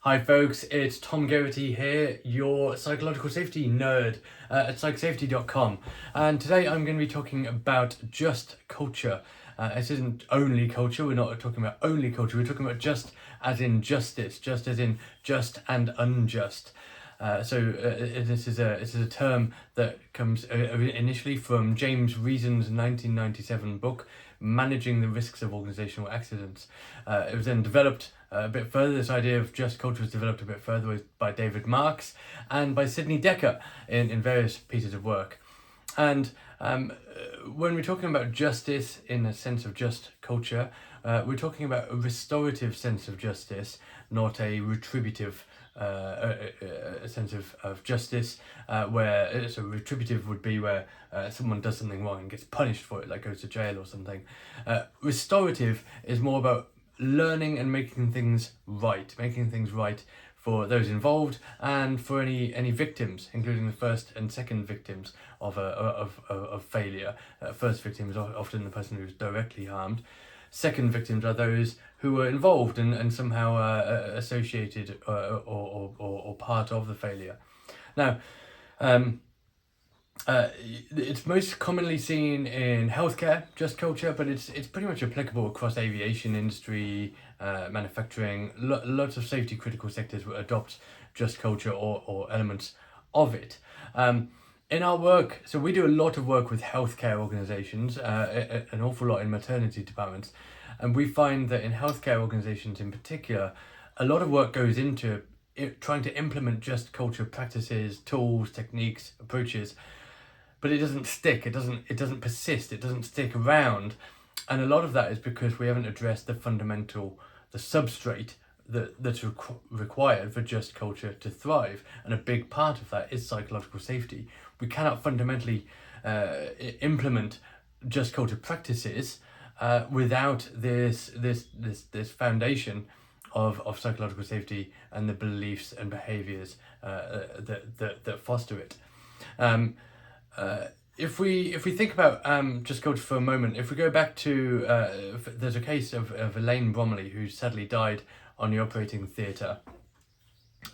Hi folks, it's Tom Garrity here, your psychological safety nerd at psychsafety.com, and today I'm going to be talking about just culture. It isn't only culture, we're not talking about only culture, we're talking about just as in justice, just as in just and unjust. This is a term that comes initially from James Reason's 1997 book, Managing the Risks of Organizational Accidents. It was then developed a bit further. This idea of just culture was developed a bit further by David Marks and by Sidney Dekker in various pieces of work. And when we're talking about justice in a sense of just culture, we're talking about a restorative sense of justice, not a retributive a sense of justice, where so retributive would be where someone does something wrong and gets punished for it, like goes to jail or something. Restorative is more about learning and making things right for those involved and for any victims, including the first and second victims of failure. First victim is often the person who's directly harmed. Second victims are those who were involved and somehow associated or part of the failure. Now, it's most commonly seen in healthcare, just culture, but it's pretty much applicable across aviation industry, manufacturing. Lots of safety critical sectors will adopt just culture or elements of it. In our work, so we do a lot of work with healthcare organizations, an awful lot in maternity departments, and we find that in healthcare organizations in particular, a lot of work goes into trying to implement just culture practices, tools, techniques, approaches, but it doesn't stick, it doesn't persist, it doesn't stick around. And a lot of that is because we haven't addressed the substrate that's required for just culture to thrive. And a big part of that is psychological safety. We cannot fundamentally implement just culture practices without this foundation of psychological safety and the beliefs and behaviors that foster it. If we think about just culture for a moment, if we go back to there's a case of Elaine Bromiley, who sadly died on the operating theatre,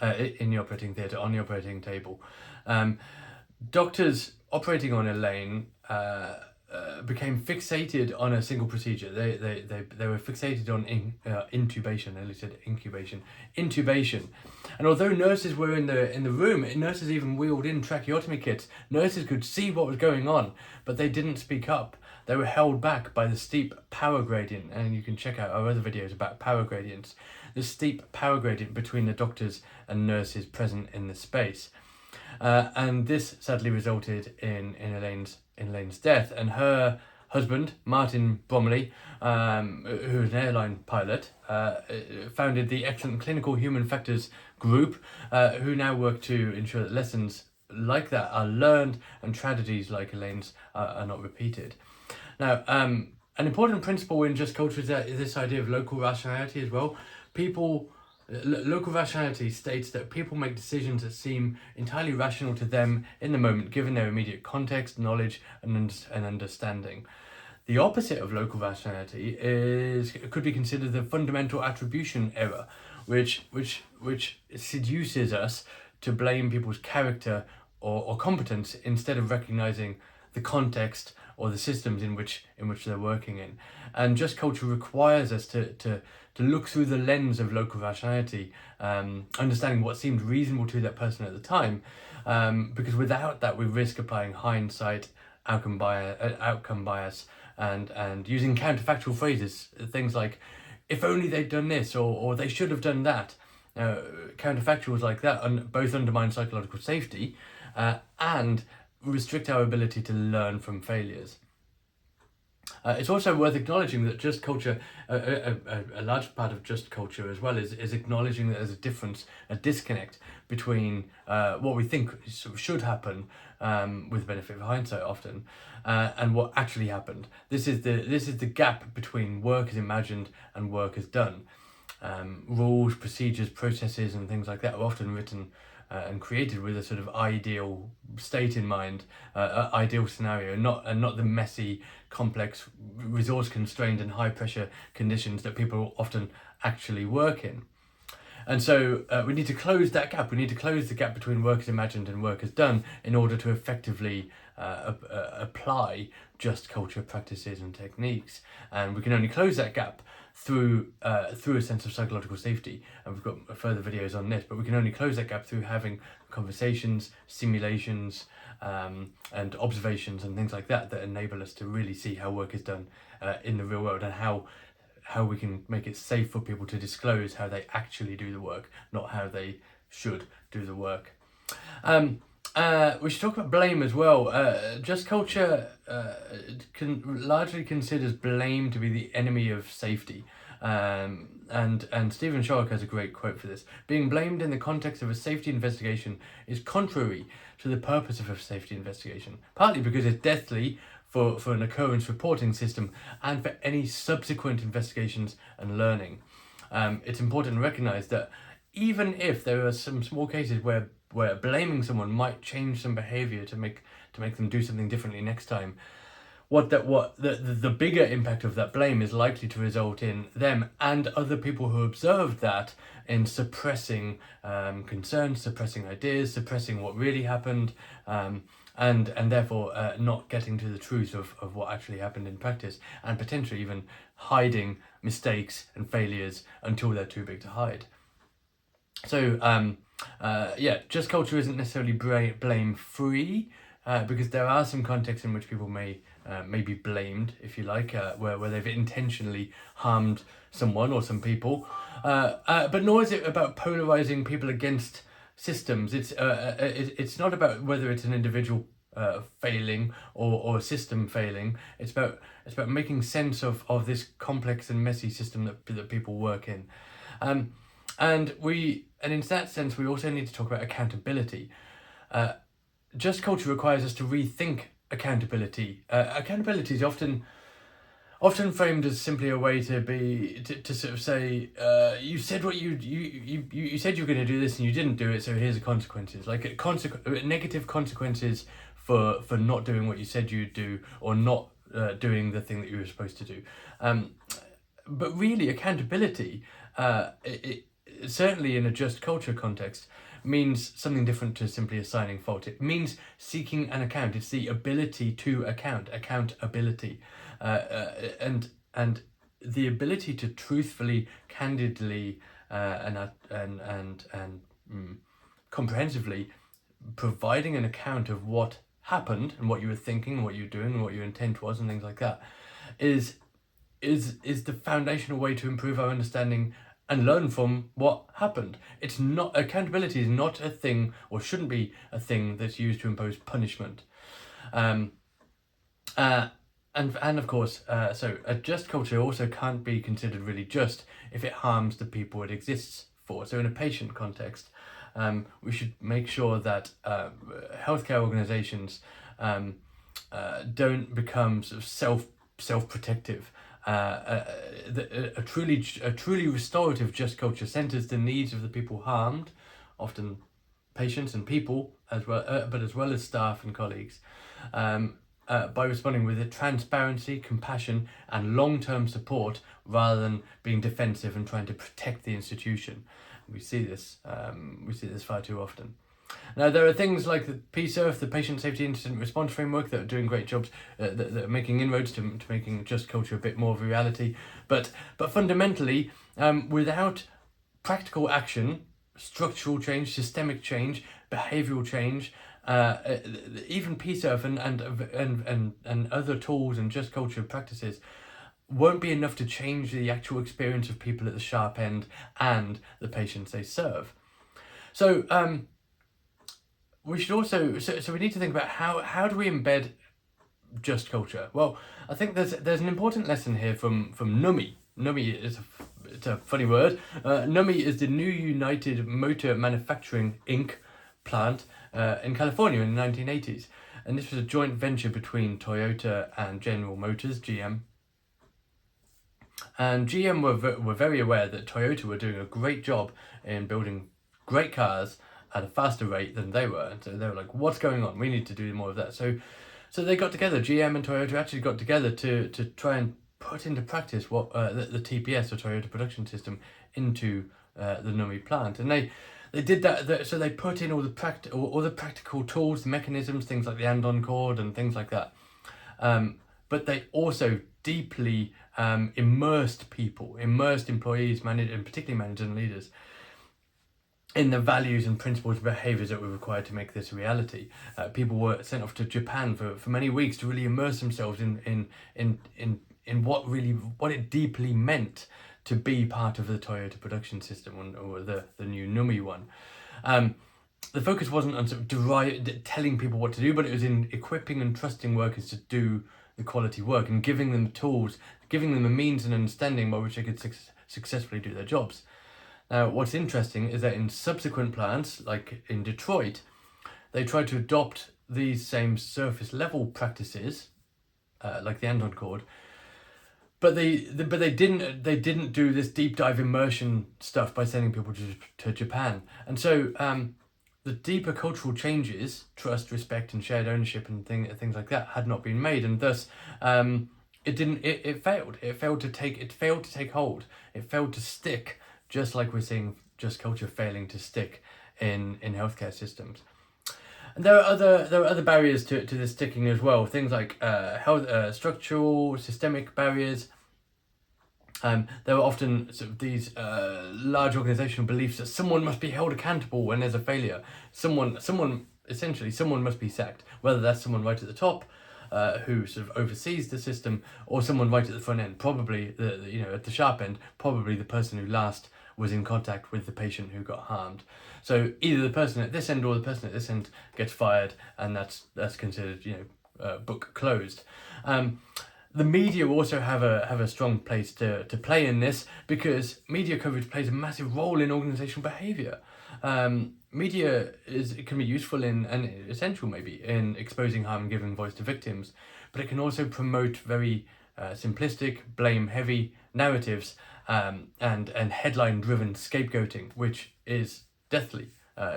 on the operating table. Doctors operating on Elaine became fixated on a single procedure. They were fixated on intubation. They said intubation. And although nurses were in the room, nurses even wheeled in tracheotomy kits. Nurses could see what was going on, but they didn't speak up. They were held back by the steep power gradient, and you can check out our other videos about power gradients. The steep power gradient between the doctors and nurses present in the space. And this sadly resulted in Elaine's death. And her husband, Martin Bromiley, who is an airline pilot, founded the excellent Clinical Human Factors Group, who now work to ensure that lessons like that are learned and tragedies like Elaine's are not repeated. Now, an important principle in just culture is this idea of local rationality as well. Local rationality states that people make decisions that seem entirely rational to them in the moment, given their immediate context, knowledge, and understanding. The opposite of local rationality could be considered the fundamental attribution error, which seduces us to blame people's character or competence instead of recognizing the context or the systems in which they're working in. And just culture requires us to look through the lens of local rationality, understanding what seemed reasonable to that person at the time, because without that we risk applying hindsight, outcome bias, and using counterfactual phrases, things like, if only they'd done this, or they should have done that. Counterfactuals like that both undermine psychological safety and restrict our ability to learn from failures. It's also worth acknowledging that just culture, a large part of just culture as well, is acknowledging that there's a difference, a disconnect between what we think should happen, with benefit of hindsight often, and what actually happened. This is the gap between work as imagined and work as done. Rules, procedures, processes, and things like that are often written and created with a sort of ideal state in mind, ideal scenario, not the messy, complex, resource constrained and high pressure conditions that people often actually work in. And so we need to close that gap. We need to close the gap between work as imagined and work as done in order to effectively apply just culture practices and techniques. And we can only close that gap through a sense of psychological safety. And we've got further videos on this, but we can only close that gap through having conversations, simulations, and observations and things like that that enable us to really see how work is done in the real world, and how we can make it safe for people to disclose how they actually do the work, not how they should do the work. We should talk about blame as well. Just culture largely considers blame to be the enemy of safety. And Stephen Shark has a great quote for this. Being blamed in the context of a safety investigation is contrary to the purpose of a safety investigation, partly because it's deathly for an occurrence reporting system and for any subsequent investigations and learning. It's important to recognise that even if there are some small cases where blaming someone might change some behaviour to make them do something differently next time, the bigger impact of that blame is likely to result in them and other people who observed that in suppressing concerns, suppressing ideas, suppressing what really happened, and therefore not getting to the truth of what actually happened in practice, and potentially even hiding mistakes and failures until they're too big to hide. So just culture isn't necessarily blame free, because there are some contexts in which people may be blamed, if you like, where they've intentionally harmed someone or some people, but nor is it about polarizing people against systems. It's not about whether it's an individual failing or a system failing. It's about making sense of this complex and messy system that people work in. And in that sense, we also need to talk about accountability. Just culture requires us to rethink accountability. Accountability is often framed as simply a way to sort of say, you said what you said you were going to do this and you didn't do it, so here's the consequences. Like negative consequences for not doing what you said you'd do, or not doing the thing that you were supposed to do. But really, accountability, it certainly in a just culture context, means something different to simply assigning fault. It means seeking an account. It's the ability to accountability, and the ability to truthfully, candidly, and comprehensively providing an account of what happened and what you were thinking, what you were doing, and what your intent was, and things like that, is the foundational way to improve our understanding and learn from what happened. It's not, accountability is not a thing, or shouldn't be a thing, that's used to impose punishment. And of course, so a just culture also can't be considered really just if it harms the people it exists for. So in a patient context, we should make sure that healthcare organisations don't become sort of self-protective. A truly restorative just culture centres the needs of the people harmed, often patients and people as well, but as well as staff and colleagues, by responding with transparency, compassion, and long-term support, rather than being defensive and trying to protect the institution. We see this far too often. Now, there are things like the PSERF, the Patient Safety Incident Response Framework, that are doing great jobs, that are making inroads to making just culture a bit more of a reality. But fundamentally, without practical action, structural change, systemic change, behavioural change, even PSERF and other tools and just culture practices won't be enough to change the actual experience of people at the sharp end and the patients they serve. So we should also, so we need to think about how do we embed just culture? Well, I think there's an important lesson here from NUMMI. NUMMI is it's a funny word. NUMMI is the New United Motor Manufacturing Inc. plant in California in the 1980s. And this was a joint venture between Toyota and General Motors, GM. And GM were very aware that Toyota were doing a great job in building great cars at a faster rate than they were. And so they were like, what's going on? We need to do more of that. So they got together, GM and Toyota actually got together to try and put into practice what the TPS, or Toyota Production System, into the NUMMI plant, and they did that. So they put in all the practical tools, the mechanisms, things like the andon cord and things like that. But they also deeply immersed employees, and particularly managers and leaders, in the values and principles and behaviours that were required to make this a reality. People were sent off to Japan for many weeks to really immerse themselves in what it deeply meant to be part of the Toyota production system, or the new NUMMI one. The focus wasn't on sort of telling people what to do, but it was in equipping and trusting workers to do the quality work and giving them tools, giving them a means and understanding by which they could successfully do their jobs. Now, what's interesting is that in subsequent plants, like in Detroit, they tried to adopt these same surface level practices, like the andon cord, but they didn't do this deep dive immersion stuff by sending people to Japan. And so the deeper cultural changes, trust, respect, and shared ownership, and things like that, had not been made, and thus it failed. It failed to take hold. It failed to stick, just like we're seeing just culture failing to stick in healthcare systems. And there are other barriers to this sticking as well. Things like health, structural, systemic barriers. There are often sort of these large organizational beliefs that someone must be held accountable when there's a failure. Someone must be sacked, whether that's someone right at the top, who sort of oversees the system, or someone right at the front end, probably at the sharp end, probably the person who last was in contact with the patient who got harmed. So either the person at this end or the person at this end gets fired, and that's considered book closed. The media also have a strong place to play in this, because media coverage plays a massive role in organizational behavior. Media can be useful and essential maybe in exposing harm and giving voice to victims, but it can also promote very simplistic, blame-heavy narratives and headline-driven scapegoating, which is deathly,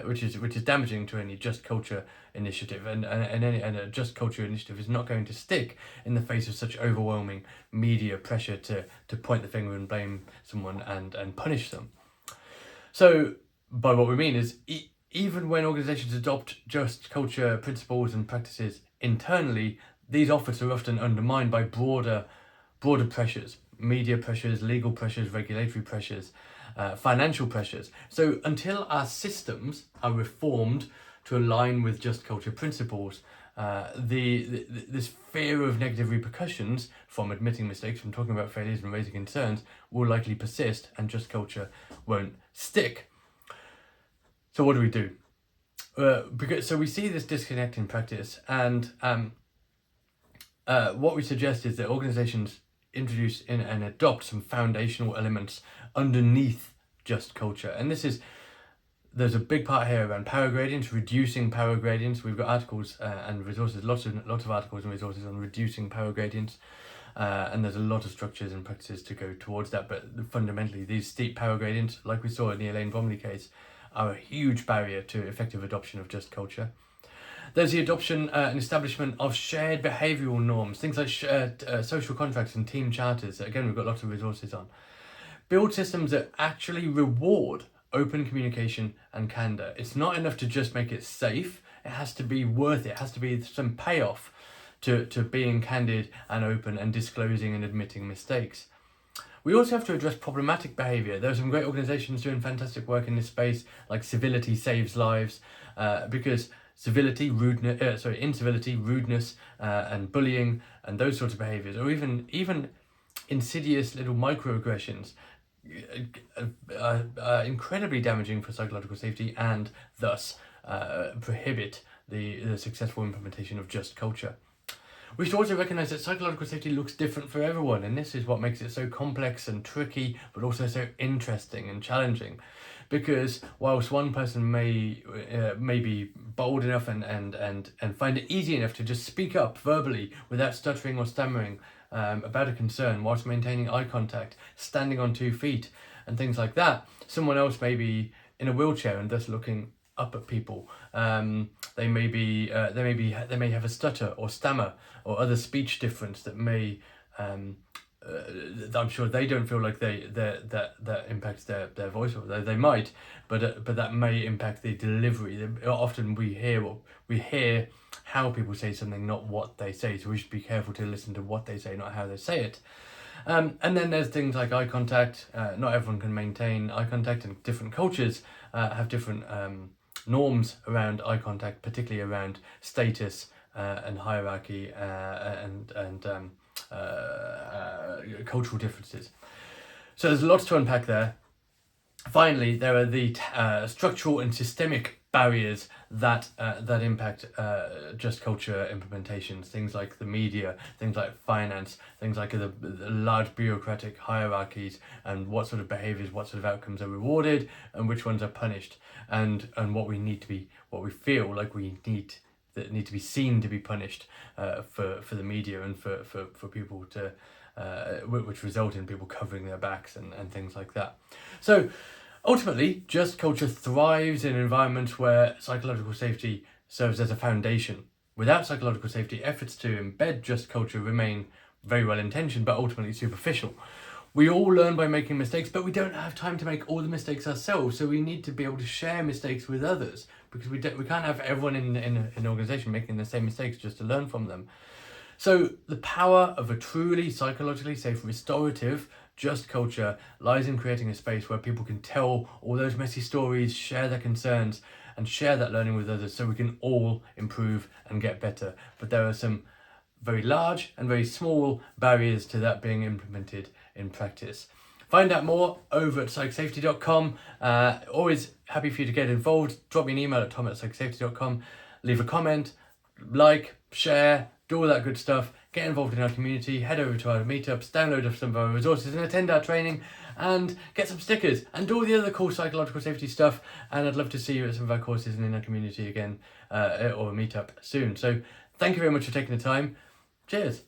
which is damaging to any just culture initiative, and a just culture initiative is not going to stick in the face of such overwhelming media pressure to point the finger and blame someone and punish them. So by what we mean is even when organizations adopt just culture principles and practices internally, these efforts are often undermined by broader pressures, media pressures, legal pressures, regulatory pressures, financial pressures. So until our systems are reformed to align with just culture principles, this fear of negative repercussions from admitting mistakes, from talking about failures and raising concerns, will likely persist, and just culture won't stick. So what do we do? So we see this disconnect in practice, and what we suggest is that organizations introduce and adopt some foundational elements underneath just culture. And there's a big part here around power gradients, reducing power gradients. We've got articles and resources, lots of articles and resources on reducing power gradients. And there's a lot of structures and practices to go towards that. But fundamentally, these steep power gradients, like we saw in the Elaine Bromiley case, are a huge barrier to effective adoption of just culture. There's the adoption and establishment of shared behavioural norms, things like social contracts and team charters. Again, we've got lots of resources on. Build systems that actually reward open communication and candour. It's not enough to just make it safe. It has to be worth it. It has to be some payoff to being candid and open and disclosing and admitting mistakes. We also have to address problematic behaviour. There are some great organisations doing fantastic work in this space, like Civility Saves Lives, because incivility, rudeness, and bullying, and those sorts of behaviours, or even insidious little microaggressions, are incredibly damaging for psychological safety, and thus prohibit the successful implementation of just culture. We should also recognise that psychological safety looks different for everyone, and this is what makes it so complex and tricky, but also so interesting and challenging. Because whilst one person may be bold enough and find it easy enough to just speak up verbally without stuttering or stammering about a concern, whilst maintaining eye contact, standing on 2 feet, and things like that, someone else may be in a wheelchair and thus looking up at people. They may have a stutter or stammer or other speech difference that may I'm sure they don't feel like that impacts their voice, or they might, but that may impact the delivery. Often we hear how people say something, not what they say. So we should be careful to listen to what they say, not how they say it. And then there's things like eye contact. Not everyone can maintain eye contact, and different cultures have different norms around eye contact, particularly around status and hierarchy and cultural differences. So there's lots to unpack there. Finally, there are the structural and systemic barriers that impact just culture implementations. Things like the media, things like finance, things like the large bureaucratic hierarchies, and what sort of behaviours, what sort of outcomes are rewarded, and which ones are punished, and what we feel like we need that need to be seen to be punished for the media, and for people to which result in people covering their backs and things like that. So ultimately, just culture thrives in an environment where psychological safety serves as a foundation. Without psychological safety, efforts to embed just culture remain very well intentioned, but ultimately superficial. We all learn by making mistakes, but we don't have time to make all the mistakes ourselves. So we need to be able to share mistakes with others, because we can't have everyone in an organization making the same mistakes just to learn from them. So the power of a truly psychologically safe, restorative, just culture lies in creating a space where people can tell all those messy stories, share their concerns, and share that learning with others, so we can all improve and get better. But there are some very large and very small barriers to that being implemented in practice. Find out more over at psychsafety.com. Always happy for you to get involved. Drop me an email at tom@psychsafety.com. Leave a comment, like, share, do all that good stuff. Get involved in our community. Head over to our meetups, download some of our resources, and attend our training, and get some stickers, and do all the other cool psychological safety stuff. And I'd love to see you at some of our courses and in our community again, or a meetup soon. So thank you very much for taking the time. Cheers.